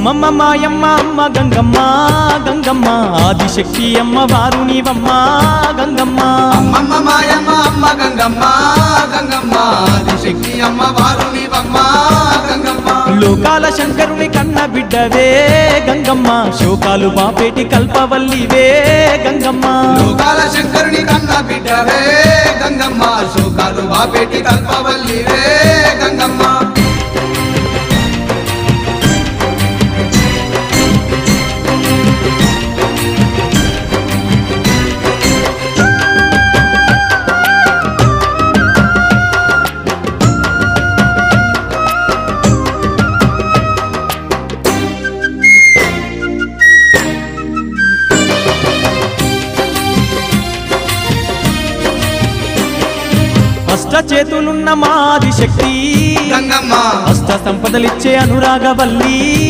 అమ్మమ్మ మాయమ్మ అమ్మ గంగమ్మ గంగమ్మ ఆదిశక్తి అమ్మ వారు నీవమ్మ గంగమ్మ అమ్మమ్మ మాయమ్మ అమ్మ గంగమ్మ గంగమ్మ ఆదిశక్తి అమ్మ వారు నీవమ్మ గంగమ్మ లోకాల శంకరుని కన్న బిడ్డవే గంగమ్మ శోకాలు బాపేటి కల్పవల్లివే గంగమ్మ లోకాల శంకరుని కన్న బిడ్డవే గంగమ్మ శోకాలు బాపేటి కల్పవల్లివే గంగమ్మ అష్ట చేతులున్న మాది శక్తి గంగమ్మ అష్ట సంపదలిచ్చే అనురాగవల్లి